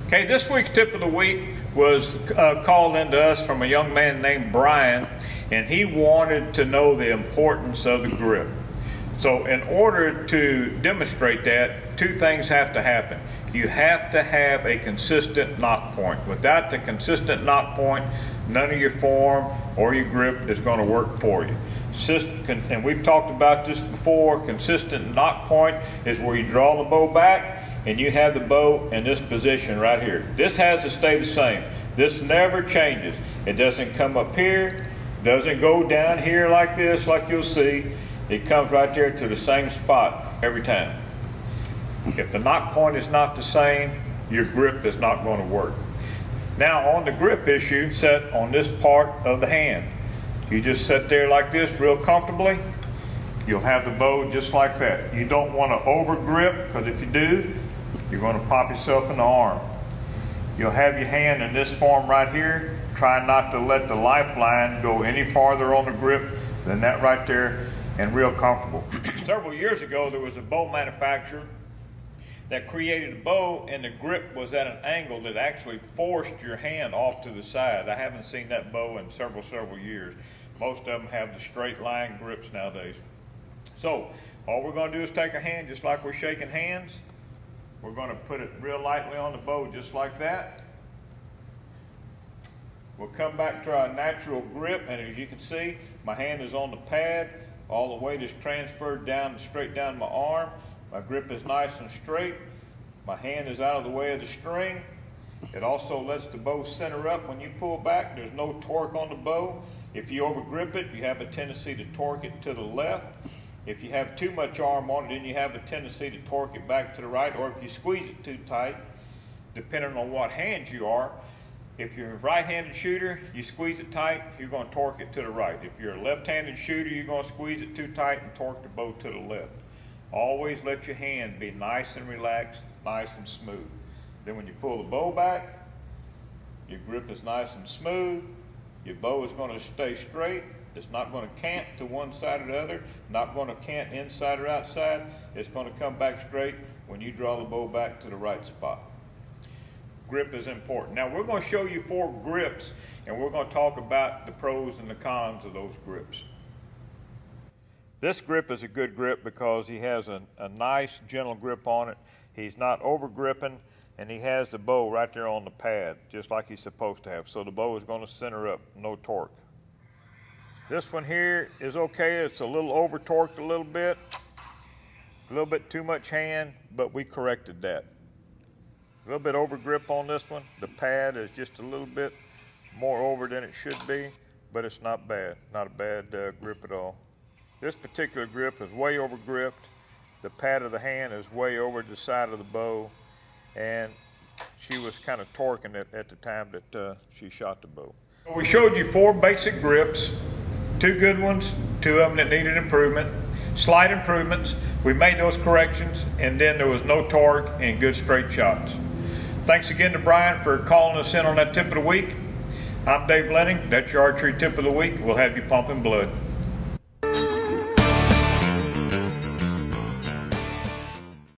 Okay, this week's tip of the week was called into us from a young man named Brian, and he wanted to know the importance of the grip. So in order to demonstrate that, two things have to happen. You have to have a consistent knock point. Without the consistent knock point, none of your form or your grip is going to work for you. And we've talked about this before. Consistent knock point is where you draw the bow back and you have the bow in this position right here. This has to stay the same. This never changes. It doesn't come up here, doesn't go down here like this, like you'll see. It comes right there to the same spot every time. If the knock point is not the same, your grip is not going to work. Now on the grip issue, set on this part of the hand. You just sit there like this real comfortably. You'll have the bow just like that. You don't want to over grip, because if you do, you're going to pop yourself in the arm. You'll have your hand in this form right here. Try not to let the lifeline go any farther on the grip than that right there, and real comfortable. Several years ago, there was a bow manufacturer that created a bow, and the grip was at an angle that actually forced your hand off to the side. I haven't seen that bow in several years. Most of them have the straight line grips nowadays. So all we're going to do is take a hand just like we're shaking hands. We're going to put it real lightly on the bow just like that. We'll come back to our natural grip, and as you can see, my hand is on the pad. All the weight is transferred down, straight down my arm. My grip is nice and straight. My hand is out of the way of the string. It also lets the bow center up when you pull back. There's no torque on the bow. If you over grip it, you have a tendency to torque it to the left. If you have too much arm on it, then you have a tendency to torque it back to the right, or if you squeeze it too tight, depending on what hand you are. If you're a right-handed shooter, you squeeze it tight, you're going to torque it to the right. If you're a left-handed shooter, you're going to squeeze it too tight and torque the bow to the left. Always let your hand be nice and relaxed, nice and smooth. Then when you pull the bow back, your grip is nice and smooth. Your bow is going to stay straight. It's not going to cant to one side or the other, not going to cant inside or outside. It's going to come back straight when you draw the bow back to the right spot. Grip is important. Now we're going to show you 4 grips, and we're going to talk about the pros and the cons of those grips. This grip is a good grip because he has a nice gentle grip on it. He's not over gripping, and he has the bow right there on the pad just like he's supposed to have. So the bow is going to center up, no torque. This one here is okay. It's a little over torqued a little bit too much hand, but we corrected that. A little bit over grip on this one. The pad is just a little bit more over than it should be, but it's not bad. Not a bad grip at all. This particular grip is way over gripped. The pad of the hand is way over the side of the bow, and she was kind of torquing it at the time that she shot the bow. We showed you 4 basic grips, 2 good ones, 2 of them that needed improvement, slight improvements. We made those corrections, and then there was no torque and good straight shots. Thanks again to Brian for calling us in on that tip of the week. I'm Dave Leining. That's your archery tip of the week. We'll have you pumping blood.